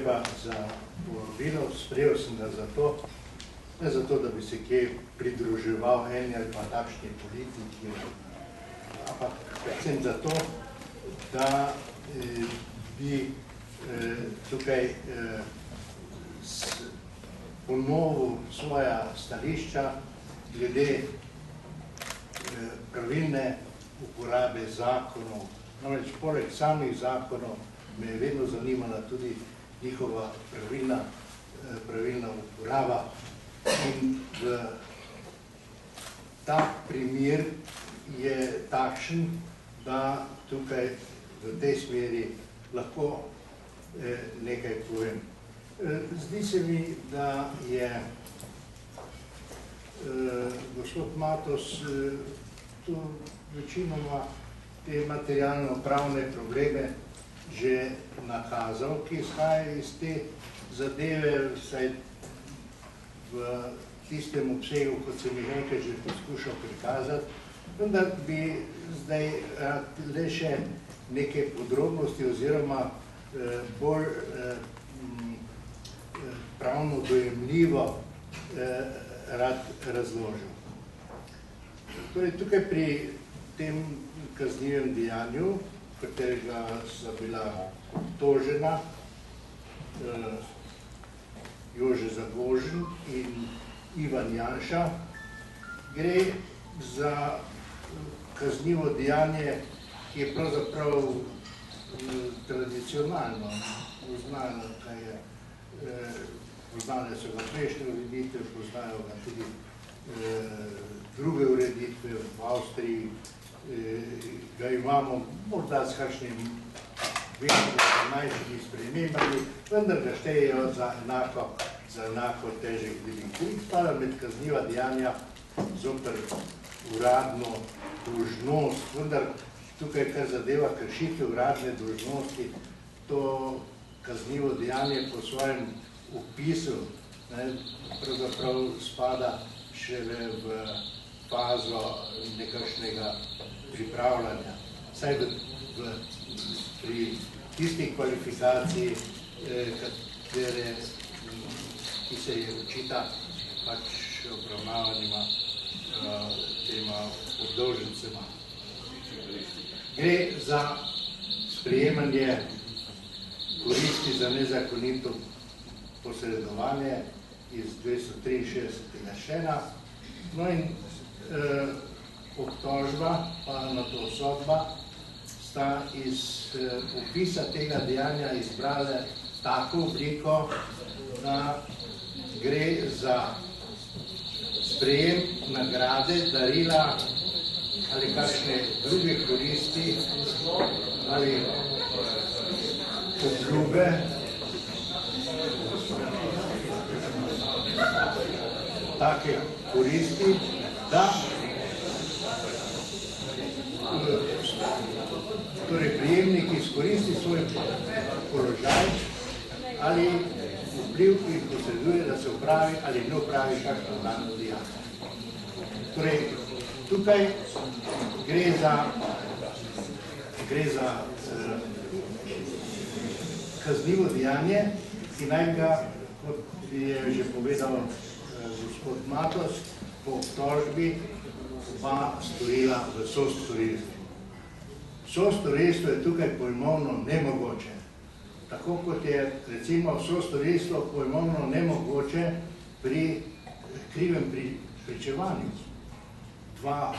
lepa za povabilo. Sprejel sem ga zato, ne zato, da bi se kje pridruževal eni ali pa takšni politiki, ampak predvsem zato, da bi tukaj ponovil svoja stališča glede pravilne uporabe zakonov. Namreč poleg samih zakonov me je vedno zanimala tudi njihova pravilna uporaba. In ta primer je takšen, da tukaj v tej smeri lahko nekaj povem. Zdi se mi, da je gospod Matos tu večinoma te materialno-pravne probleme že nakazal, ki izhajajo iz te zadeve, vsaj v tistem obsegu, kot sem jih enkrat že poskušal prikazati, vendar bi zdaj le še neke podrobnosti oziroma bolj pravno dojemljivo rad razložil. Torej, tukaj pri tem kaznivem dejanju, katerega sta bila obtožena Jože Zagožen in Ivan Janša, gre za kaznivo dejanje, ki je pravzaprav tradicionalno poznano, kaj je, poznane so ga prejšnje ureditve, poznajo ga tudi druge ureditve v Avstriji, ga imamo morda s kakšnim najšimi spremembami, vendar ga štejejo za enako težek delikt. Spada med kazniva dejanja zoper uradno dolžnost, vendar tukaj, kar zadeva kršitev uradne dolžnosti, to kaznivo dejanje po svojem opisu pravzaprav spada šele v fazo nekakšnega pripravljanja. Vsaj pri tisti kvalifikaciji, ki se je očita pač obravnavanima tema obdolžencema. Gre za sprejemanje koristi za nezakonito posredovanje iz 263. člena. No in obtožba, pa na to sodba, sta iz opisa tega dejanja izbrale tako obliko, da gre za sprejem nagrade, darila ali kakšne druge koristi ali obljube, take koristi, da torej prijemnik izkoristi svoj položaj ali vpliv, ki posreduje, da se upravi ali ne upravi kakšno dano dejanje. Torej, tukaj gre za kaznivo dejanje, ki naj ga, kot je že povedal gospod Matos, po obtožbi pa storila v sostorilstvu. Sostorilstvo je tukaj pojmovno nemogoče. Tako kot je recimo sostorilstvo pojmovno nemogoče pri krivem pričevanju. Dva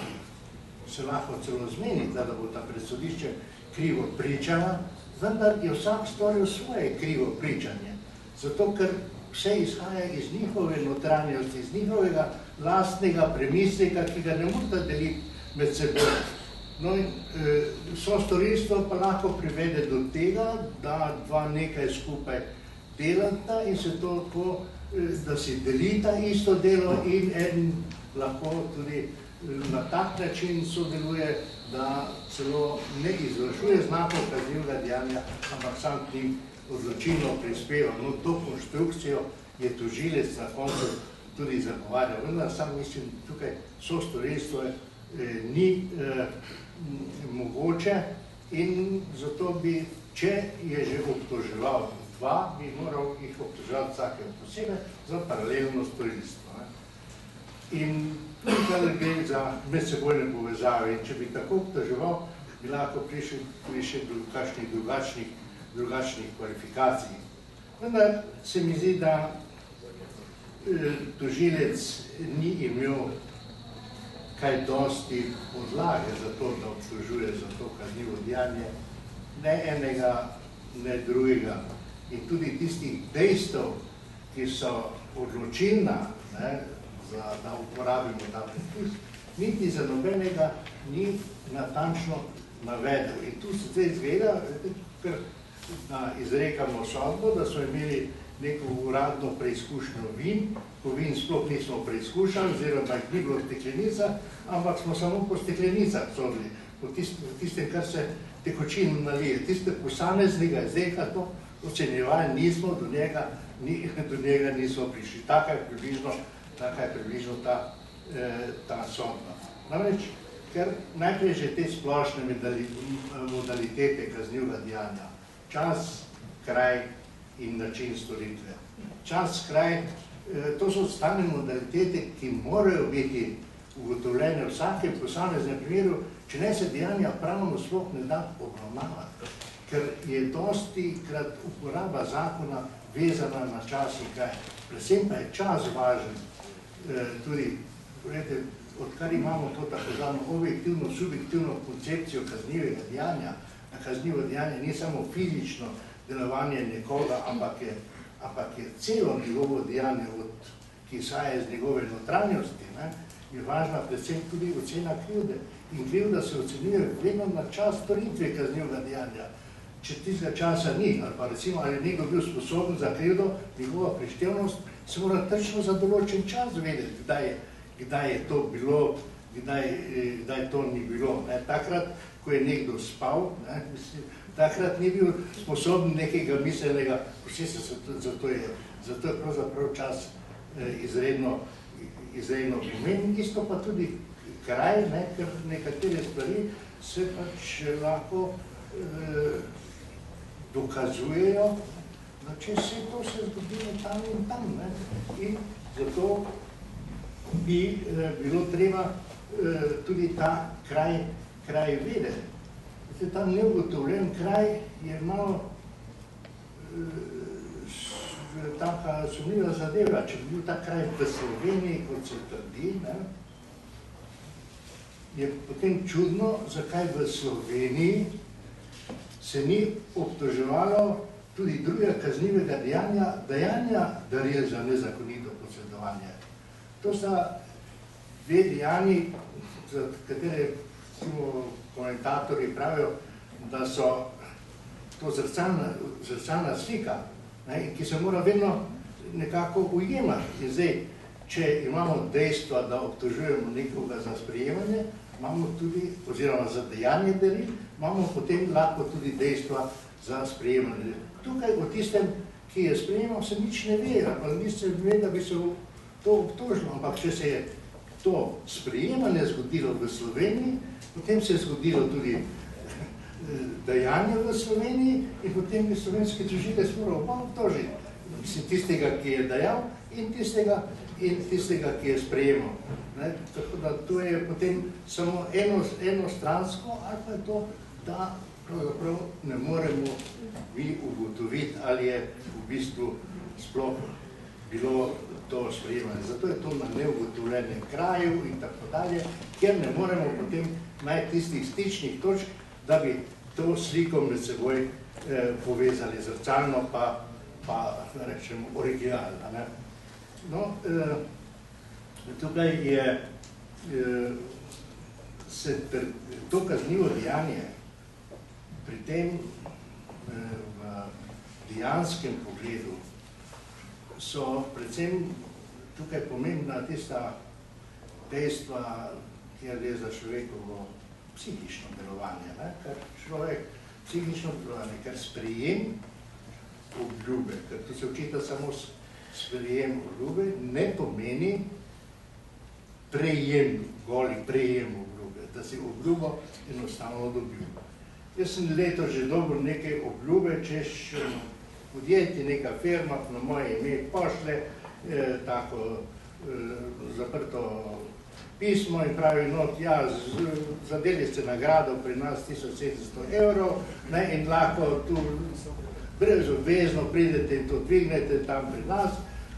se lahko celo zmenita, da bo ta pred sodiščem krivo pričala, vendar je vsak storil svoje krivo pričanje. Zato, ker vse izhaja iz njihove notranjosti, iz njihovega lastnega premisleka, ki ga ne morete deliti med seboj. No in sostorilstvo pa lahko privede do tega, da dva nekaj skupaj delata in se to tako, da si delita isto delo in eden lahko tudi na tak način sodeluje, da celo ne izvršuje znakov kaznivega dejanja, ampak sam k njim odločilno prispeva. No, to konštrukcijo je tožilec na koncu tudi zagovarjal. Vendar sam mislim, tukaj sostorilstvo ni mogoče in zato bi, če je že obtoževal dva bi moral jih obtožati vsake posebej za paralelno storilstvo. In tukaj gre za medsebojne povezave. In če bi tako obtoževal, bi lahko prišel tudi še do kakšnih drugačnih kvalifikacij. Vendar se mi zdi, da tožilec ni imel kaj dosti podlage za to, da obtožuje za to kaznivo dejanje, ne enega, ne drugega. In tudi tistih dejstev, ki so odločilna, da uporabimo ta predpis, niti za nobenega ni natančno navedel. In tu se zdaj izgleda, ker izrekamo sodbo, da smo imeli neko uradno preizkušnjo vin, ko vin sploh nismo preizkušali, oziroma jih ni bilo steklenica, ampak smo samo po steklenicah sodili, po tistem, kar se tekočin nalije. Tiste posameznega izdelka, to ocenjevali nismo, do njega nismo prišli. Taka je približno ta sodba. Namreč, ker najprej že te splošne modalitete kaznivega dejanja, čas, kraj in način storitve. Čas, kraj, to so stalne modalitete, ki morajo biti ugotovljene v vsakem posameznem primeru, če ne se dejanja pravno sploh ne da obravnavati, ker je dosti krat uporaba zakona vezana na čas in kraj. Predvsem pa je čas važen. Tudi, odkar imamo to tako zvano objektivno-subjektivno koncepcijo kaznivega dejanja, na kaznivo dejanje ni samo fizično delovanje nekoga, ampak je celo njegovo dejanje, ki izhaja iz njegove notranjosti, je važna predvsem tudi ocena krivde. In krivda se ocenjuje vedno na čas storitve kaznivega dejanja. Če tistega časa ni, ali pa recimo, ali je nekdo bil sposoben za krivdo, njegova prištevnost se mora točno za določen čas vedeti, kdaj je to bilo, kdaj to ni bilo. Takrat, ko je nekdo spal, takrat ni bil sposoben nekega miselnega procesa, zato je pravzaprav čas izredno pomemben. Isto pa tudi kraj, ker nekatere stvari se pač lahko dokazujejo, da če se to se zgodilo tam in tam. In zato bi bilo treba tudi ta kraj vedeti. Ta neugotovljen kraj je malo taka sumljiva zadeva. Če bi bil ta kraj v Sloveniji, kot se trdi, je potem čudno, zakaj v Sloveniji se ni obtoževalo tudi drugega kaznivega dejanja daril za nezakonito posedovanje. To sta dve dejanji, za katere komentatorji pravijo, da so to zrcalna slika, ki se mora vedno nekako ujemati. In zdaj, če imamo dejstva, da obtožujemo nekoga za sprejemanje, imamo tudi, oziroma za dejanje daril, imamo potem lahko tudi dejstva za sprejemanje. Tukaj o tistem, ki je sprejemal, se nič ne ve, ali nič se ve, da bi se to obtožilo, ampak če se je to sprejemanje zgodilo v Sloveniji, potem se je zgodilo tudi dejanje v Sloveniji in potem bi slovenski tožilec moral oba obtožiti. Tistega, ki je dejal in tistega, ki je sprejemal. Tako da to je potem samo enostransko, ali pa je to, da pravzaprav ne moremo mi ugotoviti, ali je v bistvu sploh bilo to sprejemanje. Zato je to na neugotovljenem kraju in tako dalje, kjer ne moremo potem najti tistih stičnih točk, da bi to sliko med seboj povezali zrcalno, pa rečemo originalno. No, tukaj je to kaznivo dejanje pri tem v dejanskem pogledu so predvsem tukaj pomembna tista dejstva, kjer gre za človekovo psihično delovanje, ker sprejem obljube, ker tu se očita samo sprejem obljube, ne pomeni goli prejem obljube, da si obljubo enostavno dobil. Jaz sem leto že dobil nekaj obljube, češ podjetje, neka firma na moje ime pošle tako zaprto pismo in pravi not, ja, zadeli ste nagrado pri nas 1700 evrov in lahko tu brezobvezno pridete in to dvignete tam pri nas.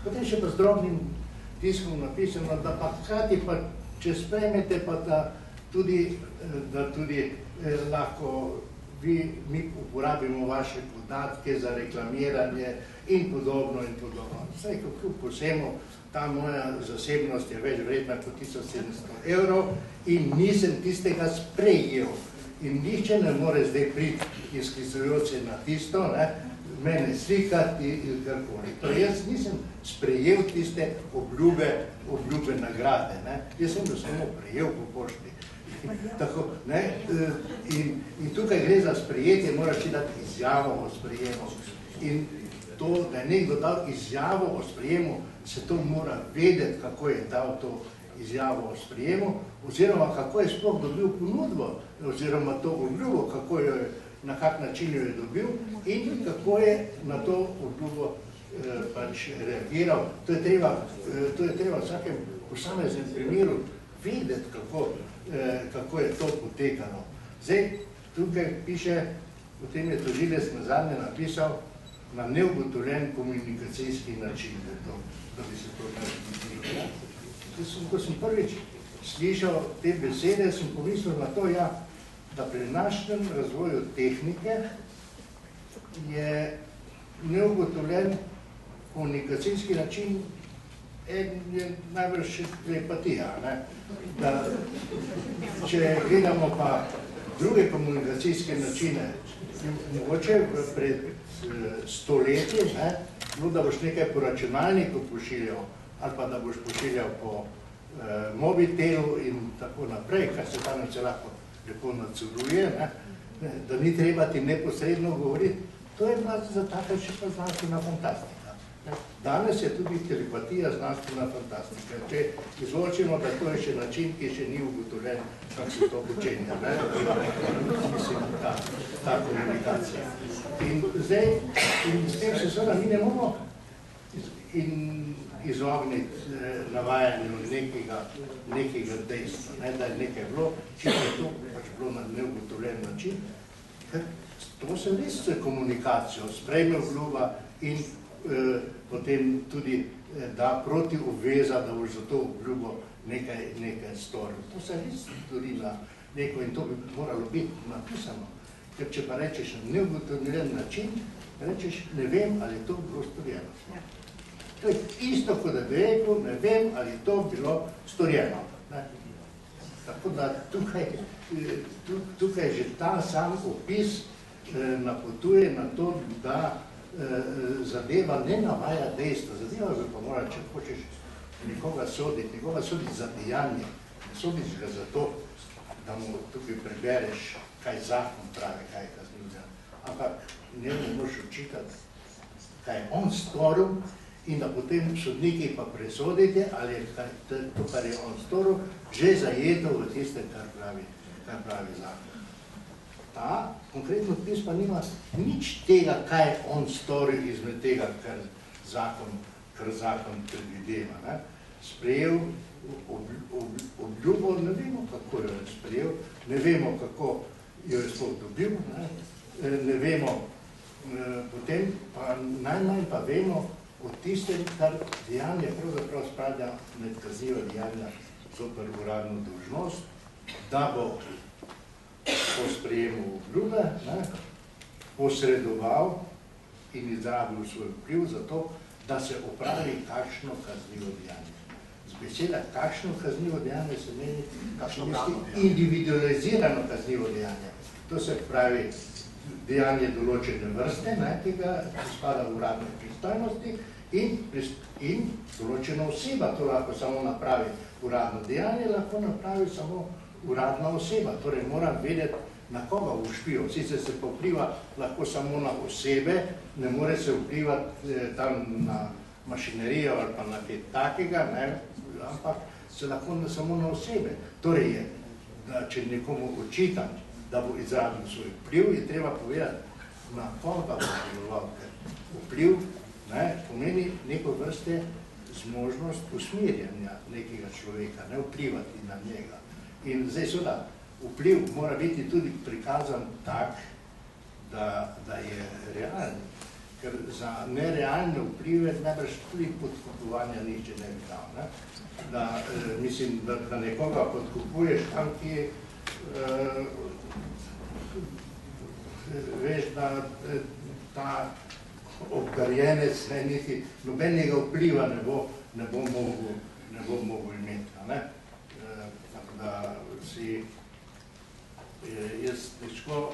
Potem še pa z drobnim tiskom napisano, da pa hkrati pa, če sprejmete, pa da tudi lahko mi uporabimo vaše podatke za reklamiranje in podobno in podobno. Vsaj, kljub vsemu, ta moja zasebnost je več vredna kot 1700 evrov in nisem tistega sprejel. In nihče ne more zdaj priti izklicujoč se na tisto, mene slikati in karkoli. Torej, jaz nisem sprejel tiste obljube nagrade. Jaz sem jo samo prejel po pošti. In tukaj gre za sprejetje, moraš ti dati izjavo o sprejemu. In to, da je nekdo dal izjavo o sprejemu, se to mora vedeti, kako je dal to izjavo o sprejemu, oziroma kako je sploh dobil ponudbo, oziroma to obljubo, kako jo je, na kak način jo je dobil in kako je na to obljubo pač reagiral. To je treba v vsakem posameznem primeru vedeti, kako je to potekalo. Zdaj, tukaj piše, potem je tožilec nazadnje napisal, na neugotovljen komunikacijski način, da bi se to naredilo. Ko sem prvič slišal te besede, sem pomislil na to, da pri našem razvoju tehnike je neugotovljen komunikacijski način je najbrž še telepatija. Če gledamo pa druge komunikacijske načine, mogoče pred stoletji, da boš nekaj po računalniku pošiljal, ali pa da boš pošiljal po mobitelu in tako naprej, kar se danes lahko lepo nadzoruje, da ni treba ti neposredno govoriti, to je za taka še pa znanstvena fantastika. Danes je tudi telepatija znanstvena fantastika. Če izločimo, da to je še način, ki še ni ugotovljen, kako se to počenja. Mislim, ta komunikacija. In zdaj, s tem se seveda mi ne moramo izogniti navajanju nekega dejstva, da je nekaj bilo, če je to pač bilo na neugotovljen način, ker to se res s komunikacijo sprejme obljuba in potem tudi da proti obveza, da boš za to obljubo nekaj storil. To se res stori na neko in to bi moralo biti napisano. Ker če pa rečeš na neugotovljen način, rečeš, ne vem, ali to bilo storjeno. To je isto, kot da bi rekel, ne vem, ali to bilo storjeno. Tako da tukaj že ta sam opis napotuje na to, da zadeva ne navaja dejstva. Zadeva bi pa mora, če hočeš nekoga soditi za dejanje. Ne sodiš ga zato, da mu tukaj prebereš, kaj zakon pravi, kaj je kaznivo dejanje. Ampak njemu moraš očitati, kaj je on storil in da potem sodniki pa presodite, ali je to, kar je on storil, že zajeto v tistem, kar pravi zakon. Ta konkretno odpis pa nima nič tega, kaj je on storil izmed tega, kar zakon predvideva. Sprejel obljubo, ne vemo, kako jo je sprejel, ne vemo, kako jo je sploh dobil, ne vemo, potem pa najmanj pa vemo o tistem, kar dejanje pravzaprav spada med kazniva dejanja zoper uradno dolžnost, da bo po sprejemu obljube posredoval in izrabil svoj vpliv za to, da se opravi kakšno kaznivo dejanje. Z beseda kakšno kaznivo dejanje se meni individualizirano kaznivo dejanje. To se pravi dejanje določene vrste, ki ga spada v uradne pristojnosti in določena oseba. To lahko samo napravi uradno dejanje, lahko napravi samo uradna oseba. Torej moram vedeti, na koga bo vplivalo. Sicer se pa vpliva lahko samo na osebe, ne more se vplivati tam na mašinerijo ali pa na kaj takega, ampak se lahko samo na osebe. Torej je, da če nekomu očitam, da bo izrabil svoj vpliv, je treba povedati, na koga bo vplival, ker Vpliv pomeni neko vrste zmožnost usmerjanja nekega človeka, ne vplivati na njega. In zdaj seveda, vpliv mora biti tudi prikazan tak, da je realen, ker za nerealne vplive najbrž tudi podkupovanja nihče ne bi dal. Mislim, da nekoga podkupuješ tam, ki veš, da ta obdarjenec niti nobenega vpliva ne bo mogel imeti. Tako da si jaz težko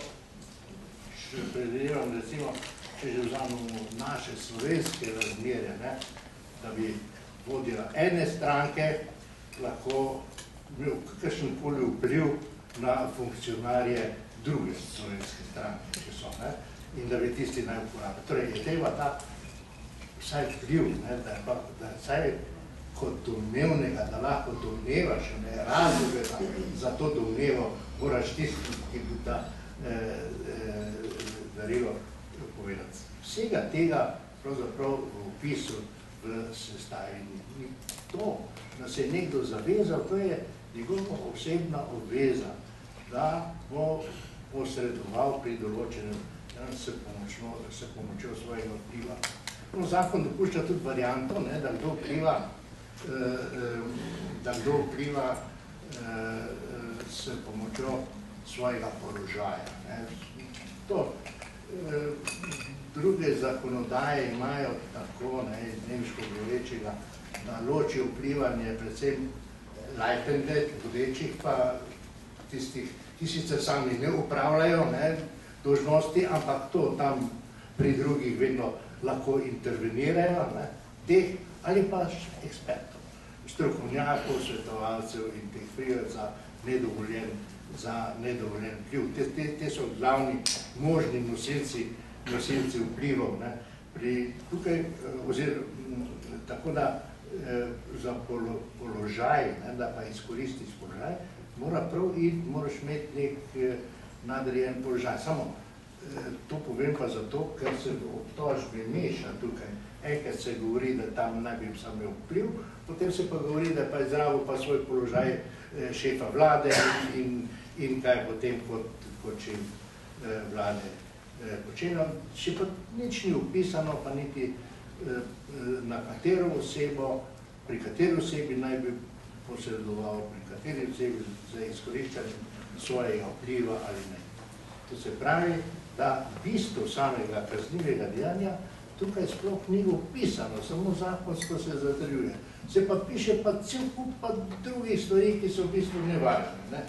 še predvidevam, recimo, če že vzamemo naše slovenske razmere, da bi vodila ene stranke lahko imel kakršenkoli vpliv na funkcionarje druge slovenske stranke, če so, in da bi tisti naj uporabil. Torej, je treba ta vsaj vpliv, da je vsaj kot domnevnega, da lahko domnevaš, razloge za to domnevo, moraš tisti, ki bi ta darilo povedati. Vsega tega pravzaprav v opisu v sestavi ni to, da se je nekdo zavezal, to je njegova osebna obveza, da bo posredoval pri določenem s pomočjo svojega vpliva. Zakon dopušča tudi varianto, da kdo vpliva s pomočjo svojega položaja. To druge zakonodaje imajo tako, nemško govorečega, da loči vplivanje predvsem leitende, vodečih pa tistih, ki sicer sami ne upravljajo dolžnosti, ampak to tam pri drugih vedno lahko intervenirajo, teh ali pa ekspertov, strokovnjakov, svetovalcev in teh vplivajo za nedovoljen vpliv. Te so glavni možni nosilci vplivov. Tukaj, tako da za položaj, da pa izkoristiš položaj, moraš imeti nek nadrejen položaj. Samo to povem pa zato, ker se v obtožbi meša tukaj. Enkrat se govori, da tam naj bi sam imel vpliv, potem se pa govori, da pa izrabil pa svoj položaj šefa vlade in kaj potem kot šef vlade počenja. Še pa nič ni upisano, pa niti na katero osebo, pri kateri osebi naj bi posredoval, pri kateri osebi za izkoriščanje svojega vpliva ali ne. To se pravi, da bistvo samega kaznivega dejanja tukaj sploh ni opisano, samo zakonsko se zatrjuje. Se pa piše pa cel kup drugih stvari, ki so v bistvu nevažne.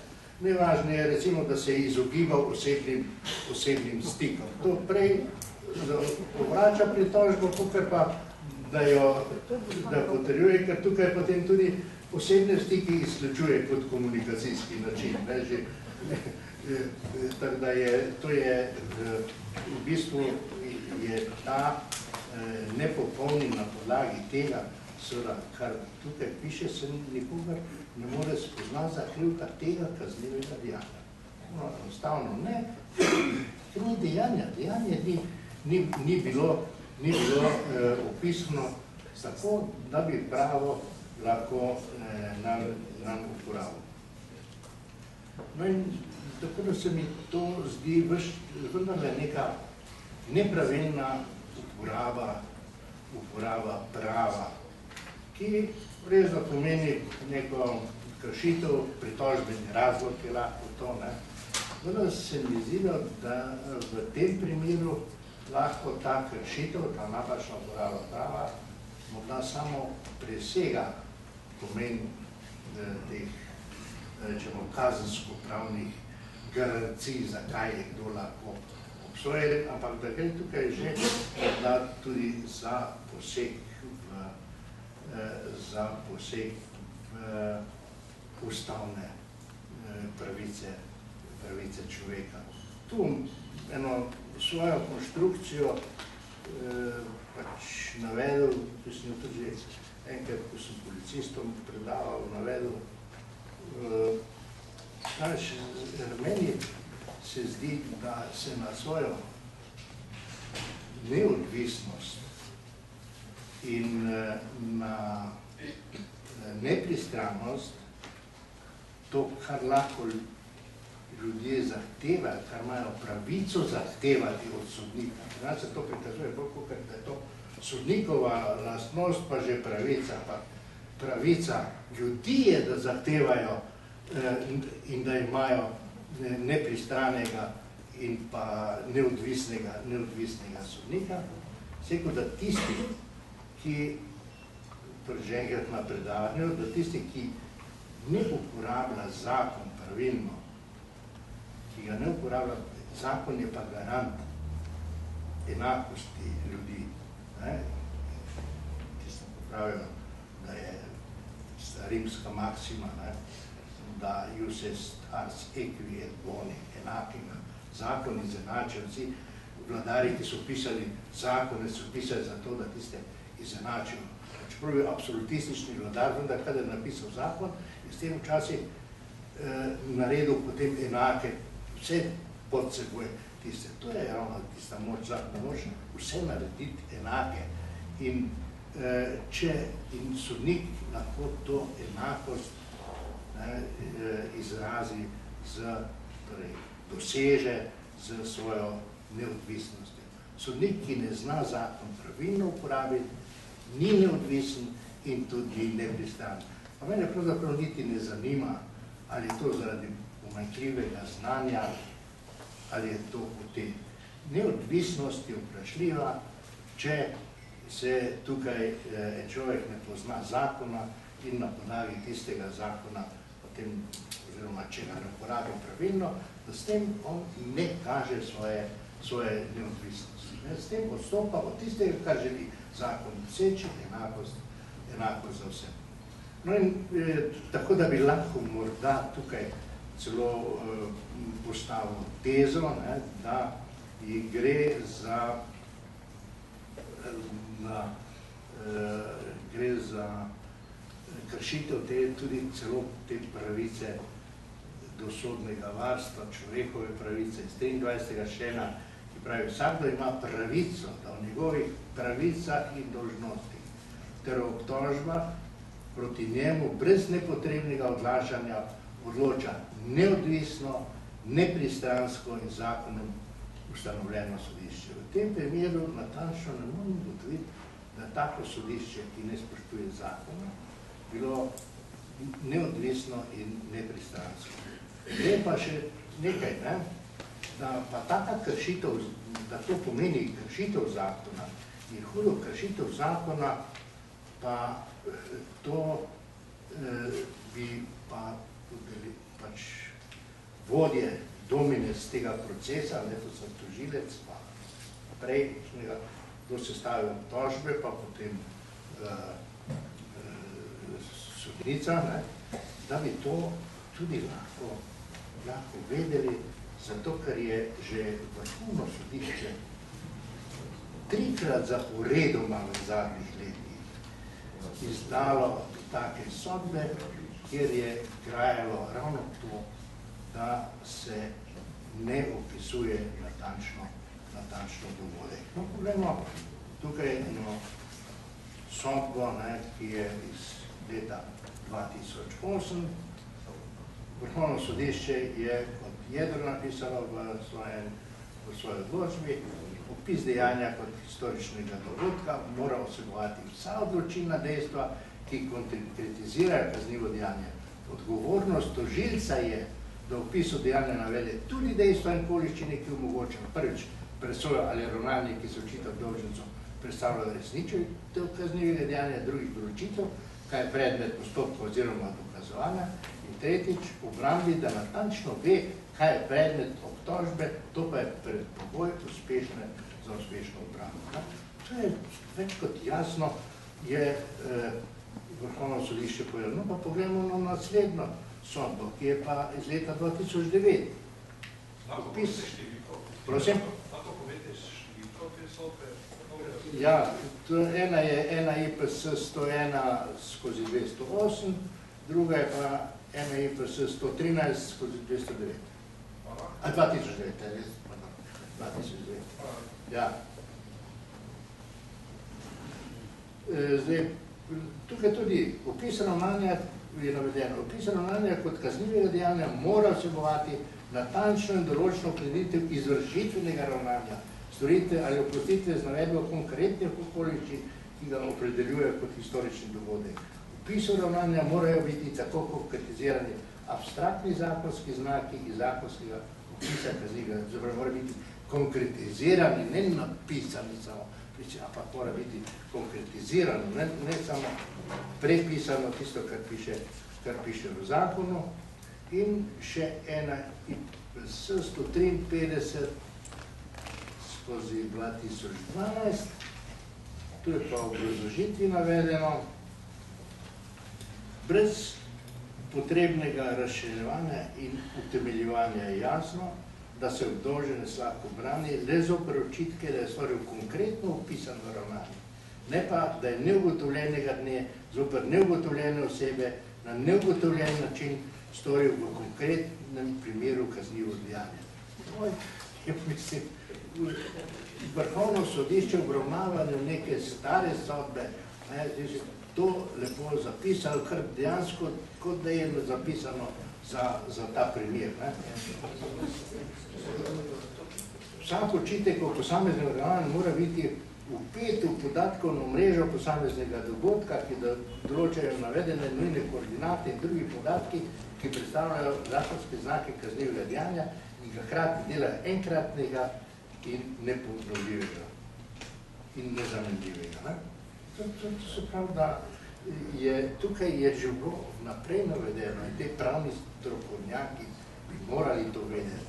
Nevažne je recimo, da se je izogibal osebnim stikom. To prej povrača pritožbo, tukaj pa da potrjuje, ker tukaj potem tudi osebne stiki izključuje kot komunikacijski način. Tako da to je v bistvu je ta nepopolni na podlagi tega, kar tukaj piše, se nikogar ne more spoznati za krivka tega kaznivega dejanja. Enostavno ne, ker ni dejanja. Dejanje ni bilo opisano tako, da bi pravo lahko nam uporabil. No in tako da se mi to zdi vendarle neka nepravilna uporaba prava, ki resno pomeni neko kršitev, pritožbeni razlog je lahko to. Vendar se mi zdi, da v tem primeru lahko ta kršitev, ta napačna uporaba prava, morda samo presega pomen teh, rečemo, kazensko-pravnih garancij, zakaj je kdo lahko obsojen, ampak da gre tukaj že tudi za poseg v ustavne pravice človeka. Tu eno svojo konstrukcijo pač navedel, ki sem jo tudi enkrat, ko sem policistom predaval, navedel. Meni se zdi, da se na svojo neodvisnost in na nepristranost, to, kar lahko ljudje zahtevajo, kar imajo pravico zahtevati od sodnika. Nas se to prikazuje bolj, kot da je to sodnikova lastnost, pa že pravica. Pa pravica ljudi je, da zahtevajo in da imajo nepristranega in pa neodvisnega sodnika. Vseko, da tisti, ki, torej že enkrat na predavanju, da tisti, ki ne uporablja zakon pravilno, ki ga ne uporablja, zakon je pa garant enakosti ljudi. Tisto pravijo, da je rimska maksima, da jus est ars equi et boni, enakima. Zakon izenačijo. Vsi vladari, ki so pisali zakone, so pisali zato, da tiste izenačijo. Čeprav je absolutistični vladar, vendar kadar je napisal zakon, je s tem včasih naredil potem enake, vse pod seboj tiste. To je ravno tista moč zakona, moč vse narediti enake. In če in sodnik lahko to enakost izrazi, torej doseže z svojo neodvisnostjo. Sodnik, ki ne zna zakon pravilno uporabiti, ni neodvisen in tudi nepristran. Pa mene pravzaprav niti ne zanima, ali je to zaradi pomanjkljivega znanja, ali je to v tej neodvisnosti vprašljiva, če se tukaj človek ne pozna zakona in na podlagi tistega zakona potem, oziroma če ga ne uporabi pravilno, da s tem on ne kaže svoje neodvisnosti. S tem odstopa od tistega, kar želi zakon doseči, enakost za vse. No in tako, da bi lahko morda tukaj celo postavil tezo, da gre za kršitev tudi celo te pravice do sodnega varstva, človekove pravice iz 23. člena, ki pravi, vsakdo ima pravico, da o njegovih pravicah in dolžnostih ter obtožbah proti njemu brez nepotrebnega odlašanja odloča neodvisno, nepristransko in zakonom ustanovljeno sodišče. V tem primeru natančno ne moramo ugotoviti, da tako sodišče, ki ne spoštuje zakona, bilo neodvisno in nepristransko. Je pa še nekaj, da pa taka kršitev, da to pomeni kršitev zakona in hudo kršitev zakona, pa to bi pa pač vodje domines tega procesa, to so tožilec, pa prej, kdo se stavijo obtožbe, pa potem sodnica, da bi to tudi lahko vedeli, zato ker je že Vrhovno sodišče trikrat zaporedoma v zadnjih letih izdalo take sodbe, kjer je grajalo ravno to, da se ne opisuje natančno dogodek. No, poglejmo tukaj eno sodbo, ki je iz leta 2008. Vrhovno sodišče je kot jedro napisalo v svoji odločbi, opis dejanja kot historičnega dogodka mora vsebovati vsa odločilna dejstva, ki konkretizirajo kaznivo dejanje. Odgovornost tožilca je, da v opisu dejanja navede tudi dejstva in okoliščine, ki omogočajo prvič presojo ali ravnanje, ki se očita obdolžencu predstavljajo resničitev kaznivega dejanja, drugih določitev, kaj je predmet postopka oziroma dokazovanja, in tretjič, v obrambi, da natančno ve, kaj je predmet obtožbe, to pa je predpogoj za uspešno obrambo. To je več kot jasno, je Vrhovno sodišče povedalo. No pa pogledamo na naslednjo sodbo, ki je pa iz leta 2009. Lahko povete številko? Prosim? Lahko povete številko te sodbe? Ja, ena je IPS 101/208, druga je pa ena IPS 113/209. A 2009, ja. Zdaj, tukaj tudi opis ravnanja je navedeno. Opis ravnanja kot kaznivega dejanja mora vsebovati natančno in določno opredelitev izvršitvenega ravnanja, storitve ali oprostitve z navedbo konkretnih okoliščin, ki ga opredeljuje kot historični dogodek. V opisu ravnanja morajo biti tako konkretizirani abstraktni zakonski znaki iz zakonskega opisa kaznivega, zapravo mora biti konkretizirani, ne napisani samo, ampak mora biti konkretizirano, ne samo prepisano tisto, kar piše v zakonu. In še ena IPS 153 skozi 2012, tu je pa v obrazložitvi navedeno, brez potrebnega razširjevanja in utemeljevanja je jasno, da se obdolženec lahko brani le zoper očitke, da je storil konkretno opisano ravnanje, ne pa, da je neugotovljenega dne zoper neugotovljene osebe na neugotovljen način storil v konkretnem primeru kaznivo dejanje. Mislim, Vrhovno sodišče obravnavanje neke stare sodbe, to lepo zapisalo, kar dejansko, kot da je zapisano za ta primer. Vsak očitek o posameznem ravnanju mora biti vpet v podatkovno mrežo posameznega dogodka, ki določajo navedene nujne koordinate in drugi podatki, ki predstavljajo zakonske znake kaznivega dejanja in ga hkrati delajo enkratnega in neponovljivega in nezamenljivega. To se pravi, da tukaj je že naprej navedeno in te pravni strokovnjaki bi morali to vedeti.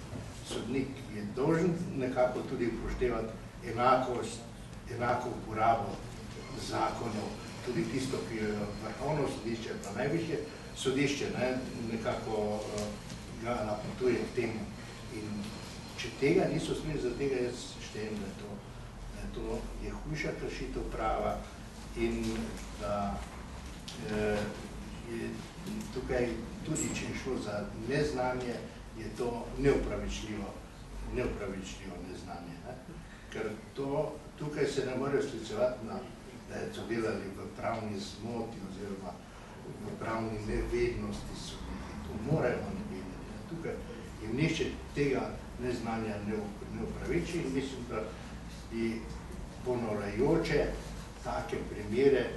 Sodnik je dolžen nekako tudi upoštevati enakost, enako uporabo zakonov, tudi tisto, ki je Vrhovno sodišče, pa najvišje sodišče, nekako ga napotuje k temu. In če tega niso smeli, za tega jaz štejem, da to je hujša kršitev prava in da je tukaj, tudi če je šlo za neznanje, je to neupravičljivo neznanje. Ker tukaj se ne morejo sklicevati na, da je to delali v pravni zmoti oziroma v pravni nevednosti sodniki. To morajo navedeti. Tukaj jim nišče tega neznanja ne upraviči in mislim, da bi ponavljajoče take primere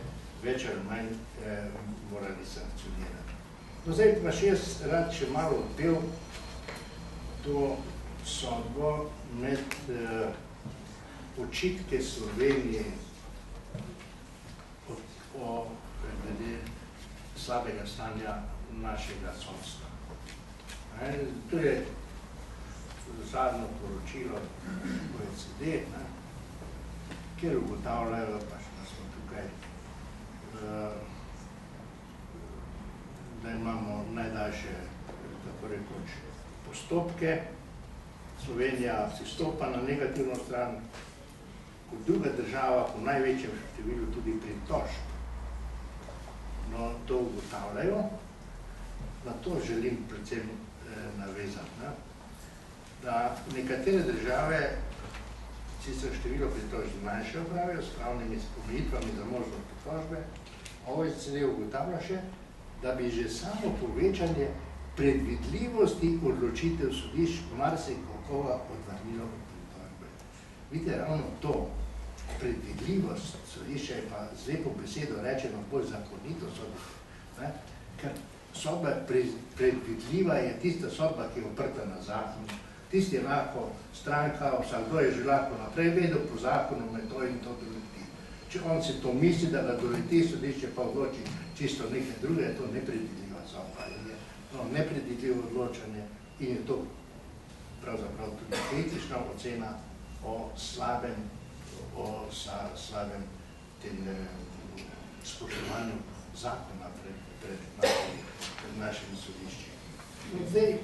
več ali manj morali sankcionirati. No, zdaj pa še jaz rad še malo odpel to sodbo med očitke Slovenije o glede slabega stanja našega sodstva. To je zadnjo poročilo OECD, kjer ugotavljajo, pa da smo tukaj, da imamo najdaljše, tako rekoč, postopke. Slovenija si stopa na negativno stran, kot druga država po največjem številu tudi pritožb. No, to ugotavljajo, na to želim predvsem navezati, da nekatere države sicer število pritožb manjše opravijo s pravnimi omejitvami za možnost pritožbe, OECD ugotavlja še, da bi že samo povečanje predvidljivosti odločitev sodišč marsikoga odvrnilo od pritožbe. Vidite, ravno to, predvidljivost sodišča je pa z lepo besedo rečeno bolj zakonito sodbo. Ker sodba predvidljiva je tista sodba, ki je oprta na zakon. Tisti je lahko stranka, vsakdo je že lahko naprej vedel, po zakonu me to in to doleti. Če on si to misli, da ga doleti, sodišče pa odloči čisto nekaj druge, je to nepredvidljiva sodba. To nepredvidljivo odločanje in je to pravzaprav tudi kritična ocena o slabem spoštovanju zakona pred našimi sodišči. Zdaj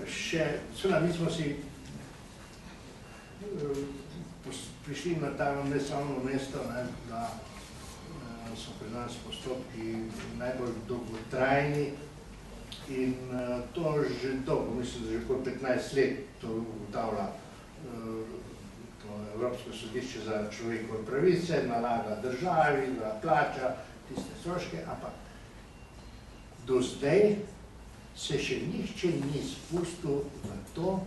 še, mi smo si prišli na ta neslavno mesto, da so pri nas postopki najbolj dolgotrajni in to že dolgo, mislim, da že kot 15 let to ugotavlja to Evropsko sodišče za človekove pravice nalaga državi, da plača tiste stroške, ampak do zdaj se še nihče ni spustil v to,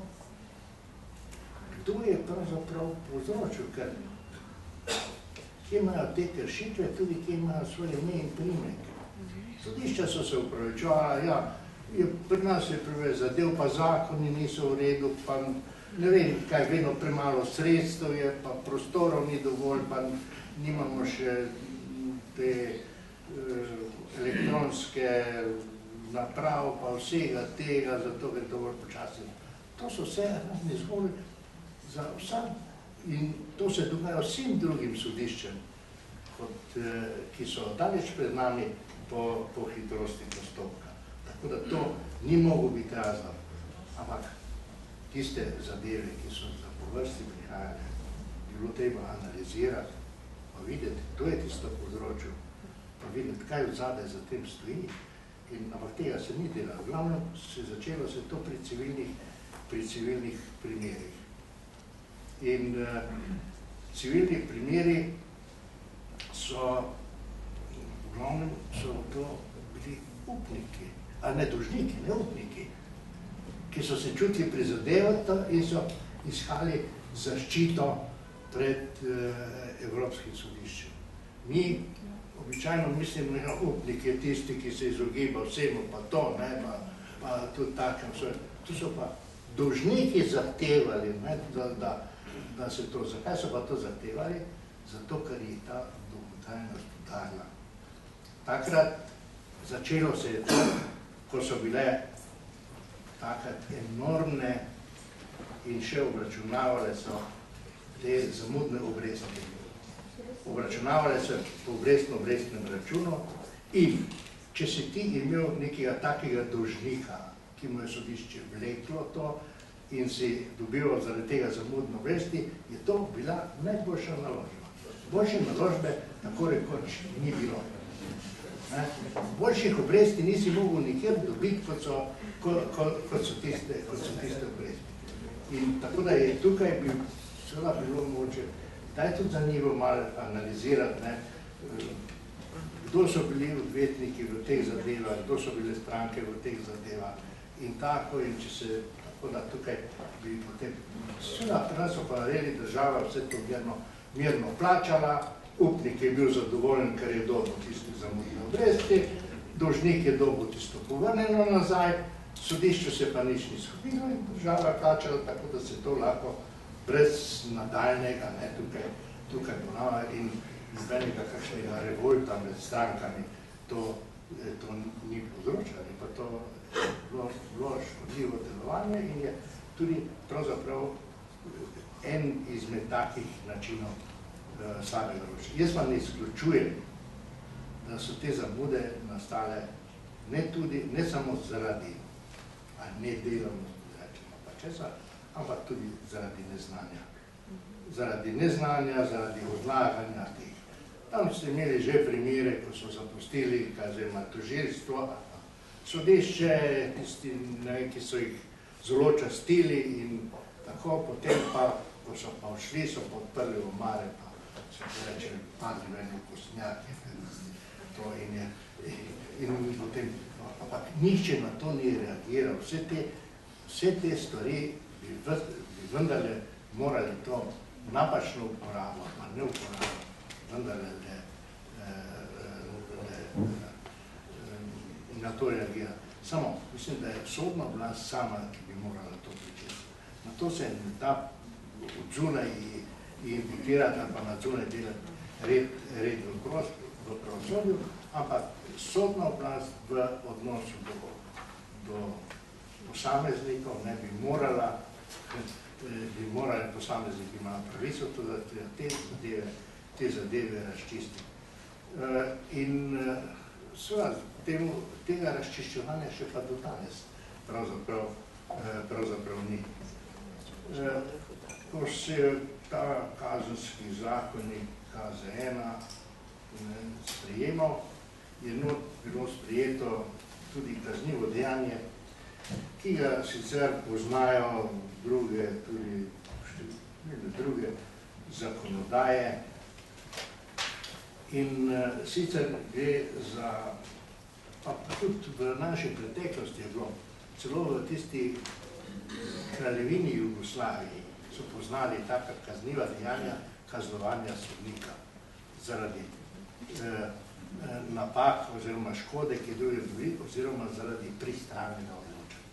kdo je pravzaprav povzročil, ker kje imajo te kršitve, tudi kje imajo svoje ime in priimek. Sodišča so se upravičevala, ja, pri nas je preveč zadev, pa zakoni niso v redu, pa ne vem, kaj vedno premalo sredstev je, pa prostorov ni dovolj, pa nimamo še te elektronske naprav, pa vsega tega, zato ker je dovolj počasno. To so vse razni zgolj za vsak in to se dogaja vsem drugim sodiščem, ki so daleč pred nami po hitrosti postopka. Tako da to ni mogel biti razlog, ampak tiste zadeve, ki so za po vrsti prihajale, bilo treba analizirati, pa videti, kdo je tisto povzročil, pa videti, kaj odzadaj za tem stoji. Ampak tega se ni delalo. Glavno se je začelo se to pri civilnih primerih. In civilni primeri so, v glavnem so to bili upniki, a ne dolžniki, ne upniki, ki so se čutili prizadevati in so iskali zaščito pred Evropskim sodiščem. Mi običajno mislimo, da upnik je tisti, ki se izogiba vsemu, pa to, pa tudi takem. Tu so pa dolžniki zahtevali, da se to. Zakaj so pa to zahtevali? Zato, ker je ta dolgotrajnost udarila. Takrat začelo se je to, ko so bile takrat enormne in še obračunavale so te zamudne obresti. Obračunavale so po obrestnem računu in če si ti imel nekega takega dolžnika, ki mu je sodišče vleklo to in si dobival zaradi tega zamudne obresti, je to bila najboljša naložba. Boljše naložbe tako rekoč ni bilo. Boljših obresti nisi mogel nikjer dobiti, kot so tiste obresti. In tako da je tukaj seveda bilo mogoče, daj tudi zanimivo malo analizirati, kdo so bili odvetniki v teh zadevah, kdo so bile stranke v teh zadevah in tako, in če se tako da tukaj bi potem, seveda pri nas so pa naredili država vse to mirno plačala, upnik je bil zadovoljen, ker je dobil tiste zamudne obresti, dolžnik je dobil tisto povrnjeno nazaj, sodišču se pa nič ni zgodilo in država je plačala, tako da se to lahko brez nadaljnega tukaj ponavlja in izbenega kakšnega revolta med strankami to ni povzročalo, pa to bilo škodljivo delovanje in je tudi pravzaprav en izmed takih načinov slabega roča. Jaz vam ne izključujem, da so te zamude nastale ne samo zaradi nedelovnosti, rečemo pa česa, ampak tudi zaradi neznanja. Zaradi neznanja, zaradi odlaganja teh. Tam ste imeli že primere, ko so zapustili, tožilstvo, sodišče, tisti, ki so jih zelo častili in tako, potem pa, ko so pa všli, so pa odprli omare, pa so reče, padli v eno kostnjake, in potem, ampak nihče na to ni reagiral. Vse te stvari bi vendarle morali to napačno uporabo, pa ne uporabo, vendarle na to reagira. Samo, mislim, da je sodna oblast sama, ki bi morala to pričeti. Na to se ne da odzunaj imputirati, pa na odzunaj delati red v pravosodju, ampak sodna oblast v odnosu do posameznikov ne bi morali posamezniki imati pravico, da te zadeve razčistiti. In seveda, tega razčiščevanja še pa do danes pravzaprav ni. Ko se je ta kazenski zakonik KZ-1 sprejemal, je bilo sprejeto tudi kaznivo dejanje, ki ga sicer poznajo druge zakonodaje. In sicer gre za, pa tudi v naši preteklosti je bilo, celo v tisti kraljevini Jugoslaviji so poznali taka kazniva dejanja kaznovanja sodnika zaradi napak oziroma škode, ki je druge bili, oziroma zaradi pristranega odločanja.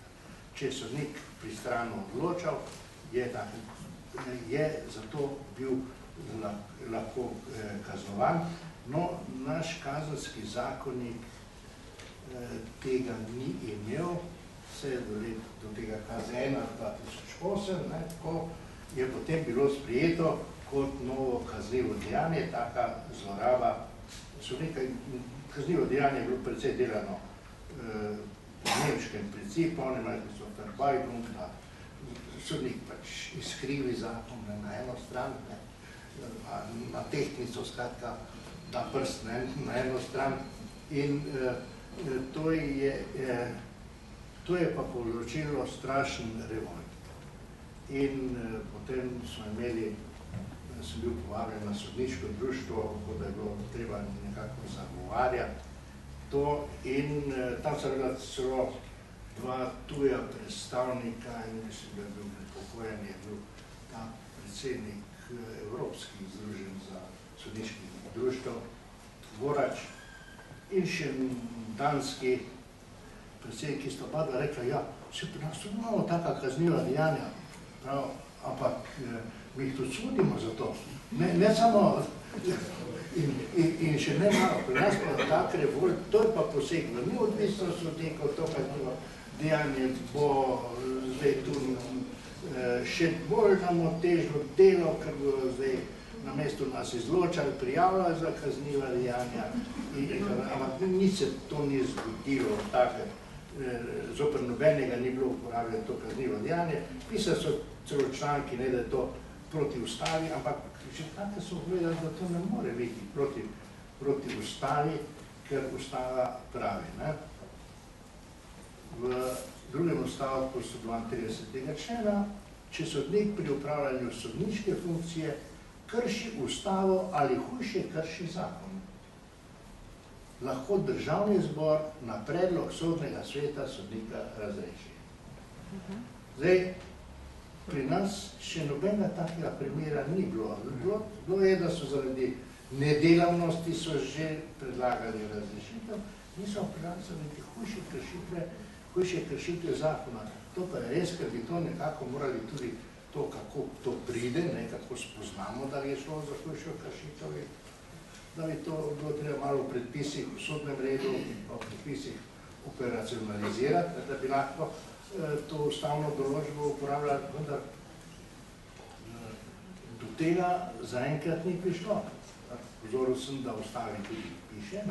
Če je sodnik pristrano odločal, je zato bil lahko kaznovan. No, naš kazenski zakonik tega ni imel, vse do tega KZ-1 2008, ko je potem bilo sprijeto kot novo kaznivo dejanje, taka zloraba sodnika. Kaznivo dejanje je bilo precej delano v nemškem principu, oni imajo Verbeubung, da sodnik pač izkrivi zakon na eno stran, na tehtnico, skratka, da prst na eno stran. In to je pa povzročilo strašen revolt. In potem smo imeli, sem bil povabljen na sodniško društvo, da je bilo treba nekako zagovarjati to. In tam so bila celo dva tuja predstavnika in mislim, da je bil prepokojen, je bil ta predsednik Evropskih združenj za sodniških društv, Gorač, in še danski predsednik, ki sta oba dva rekla, ja, se pri nas tudi imamo taka kazniva dejanja, ampak mi jih tudi sodimo za to. Ne samo, in še ne malo, pri nas pa tak revolt, to je pa poseg v neodvisnost sodnikov, to kaznivo dejanje bo zdaj tu še bolj nam otežilo delo, ker bo zdaj namesto nas izločali, prijavljali za kazniva dejanja, ampak to ni zgodilo tako, zoper nobenega ni bilo uporabljeno to kaznivo dejanje. Pisali so celo članki, da je to proti ustavi, ampak že tako so povedali, da to ne more biti proti ustavi, ker ustava pravi. V drugem odstavku 132. člena, če sodnik pri upravljanju sodniške funkcije krši ustavo ali hujše krši zakon, lahko državni zbor na predlog sodnega sveta sodnika razreši. Zdaj, pri nas še nobenega takega primera ni bilo. Bilo je, da so zaradi nedelavnosti so že predlagali razrešitev, niso predlagali neke hujše kršitve zakona. To pa je res, ker bi to nekako morali tudi to, kako to pride, kako spoznamo, da je šlo za hujšo kršitev, da bi to bilo treba malo v predpisih v sodnem redu, v predpisih operacionalizirati, da bi lahko to ustavno določbo uporabljali, vendar do tega zaenkrat ni prišlo. Pozoril sem, da v ustavi tudi piše,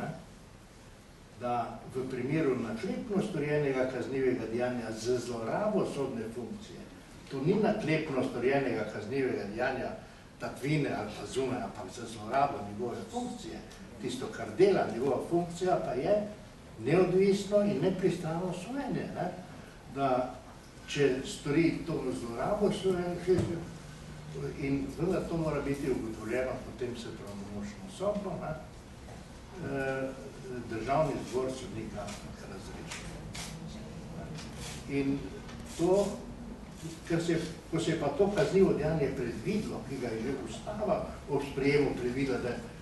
da v primeru naklepno storjenega kaznivega dejanja z zlorabo sodne funkcije, to ni naklepno storjenega kaznivega dejanja tatvine ali pa zunaj, ampak za zlorabo njegove funkcije, tisto, kar dela njegova funkcija, pa je neodvisno in nepristrano sojenje. Da če stori to zlorabo sojenje, in vendar to mora biti ugotovljeno, potem se pravnomočno sodbo, državni zbor sodnika razreši. In to, ko se je pa to kaznivo dejanje predvidelo, ki ga je že ustava ob sprejemu predvidela,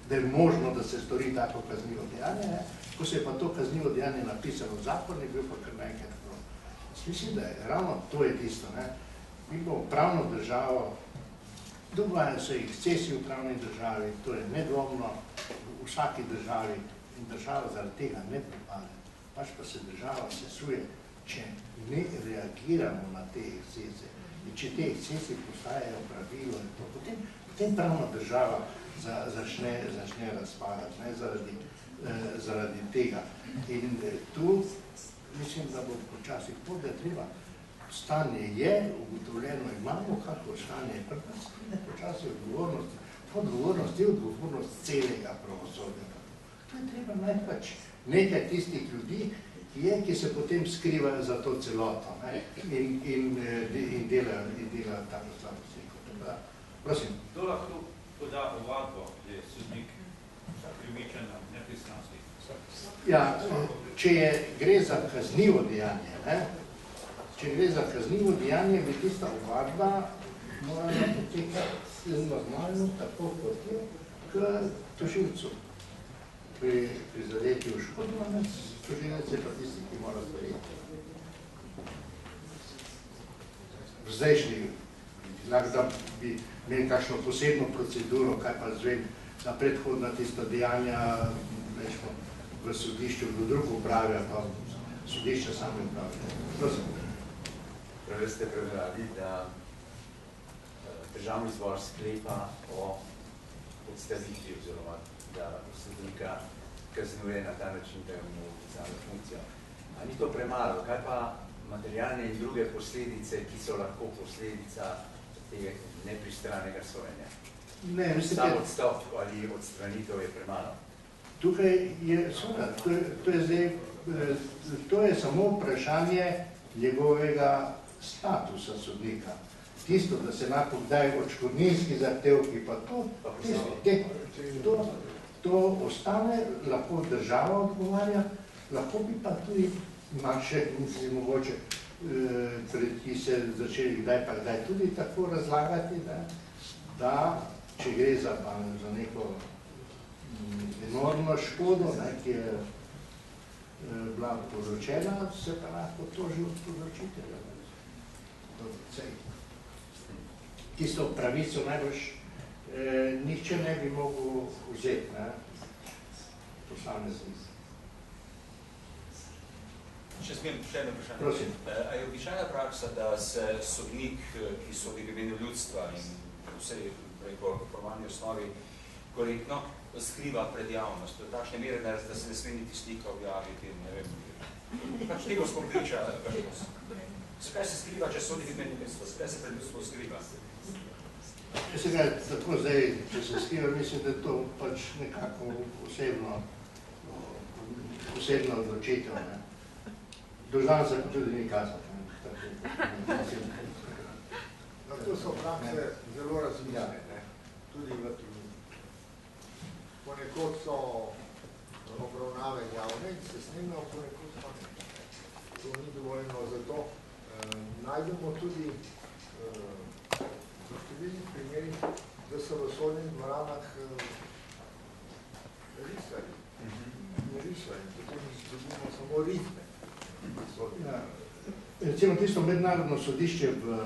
da je možno, da se stori tako kaznivo dejanje, ko se je pa to kaznivo dejanje napisalo v zakon, je bil pa kar naenkrat. Mislim, da je ravno to je tisto. Mi bomo pravno državo, dogajajo se ekscesi v pravni državi, to je nedvomno v vsaki državi in država zaradi tega ne propade. Pač pa se država sesuje, če ne reagiramo na te ekscese. In če te ekscesi postajajo pravilo, potem pravna država začne razpadati zaradi tega. In tu mislim, da bo počasih pot, da je treba. Stanje je, ugotovljeno imamo, kako stanje je, ne počasi odgovornosti. Odgovornost je odgovornost celega pravosodja. To je treba najti pač nekaj tistih ljudi, ki se potem skrivajo za to celoto in delajo tako slabo sliko. Prosim. Kdo lahko poda ovadbo, da je sodnik primičen na nepristranski? Ja, če gre za kaznivo dejanje, če gre za kaznivo dejanje, bi tista ovadba morala potekati normalno, tako kot je, k tožilcu. Pri zadetju oškodovanec, tožilec je pa tisti, ki mora sprejeti. V zdajšnji, da bi imeli kakšno posebno proceduro, kaj pa zvem, na predhodna tista dejanja, rečemo, v sodišču do drug upravlja, pa sodišča same upravlja. Prosim. Prej ste prebrali, da Državni zbor sklepa o odstavitvi oziroma da sodnika kaznuje na ta način, da mu vzame funkcijo. A ni to premalo? Kaj pa materialne in druge posledice, ki so lahko posledica tega nepristranega sojenja? Ne, mislim, Sam odstop ali odstranitev je premalo. Tukaj je, to je samo vprašanje njegovega statusa sodnika. Tisto, da se lahko kdaj odškodninski zahtevki, pa to ostane, lahko država odgovarja, lahko bi pa tudi manjše, mislim, mogoče, ki se začeli kdaj pa kdaj tudi tako razlagati, da če gre za neko enormno škodo, ki je bila povzročena, se pa lahko toži od povzročitelja. Tisto pravico najbolj nihče ne bi mogel vzeti, posameznik. Če smem še eno vprašanje. Prosim. A je običajna praksa, da se sodnik, ki sodi v imenu ljudstva in vsej po formalni osnovi korektno, skriva pred javnostjo? V takšne mere, da se ne sme niti slika objaviti, ne vem. Pač tega smo priča. Zakaj se skriva, če sodi v imenu ljudstva? Zakaj se pred ljudstvo skriva? Če se ga tako zdaj, če se skriva, mislim, da je to pač nekako osebno odločitev. Dolžan se pa tudi ni kazati. To so prakse zelo različne, tudi v tujini. Ponekod so obravnave javne in se snimajo, ponekod pa ne. To ni dovoljeno, zato najdemo tudi v številnih primerih, da so v sodnih dvoranah risali. Ne risali, potem dobimo samo ritme. Recimo tisto mednarodno sodišče v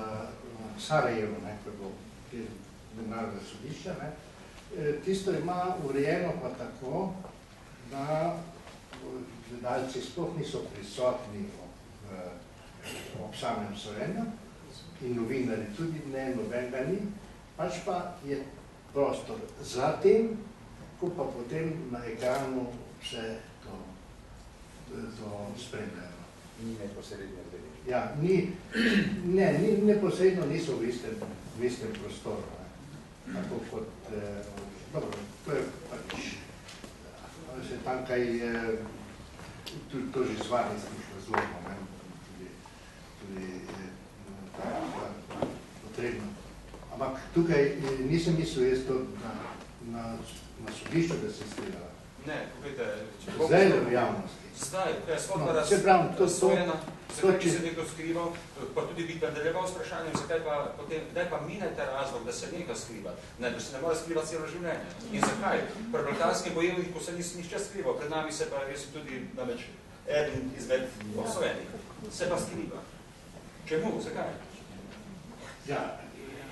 Sarajevu, ko je bilo mednarodno sodišče, tisto ima urejeno pa tako, da gledalci sploh niso prisotni ob samem sojenju in novinarji tudi ne, nobenega ni, pač pa je prostor za tem, ko pa potem na ekranu vse to spremljajo. Ni neposredne udeležbe. Ja, neposredno niso v istem prostoru. Tako kot, dobro, to je pač, se tam kaj to že z varnostnih razlogov, tudi potrebno. Ampak tukaj nisem mislil jaz to na sodišču, da se skrivala. Ne, povedajte, zdaj v javnosti. Zdaj, sploh razsojena, zakaj bi se nekdo skrival, pa tudi bi nadaljeval s vprašanjem, kdaj pa minete razlog, da se nekaj skriva, da se ne mora skrivati celo življenje. In zakaj? Pri Balkanskem bojevniku se nišče skrival, pred nami se pa, jaz sem tudi namreč eden izmed obsojenih, se pa skriva. Čemu? Zakaj? Ja,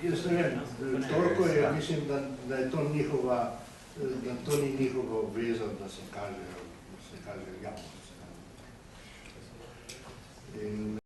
jaz ne vem, toliko je, mislim, da je to njihova, da to ni njihova obveza, da se kaže javnost. In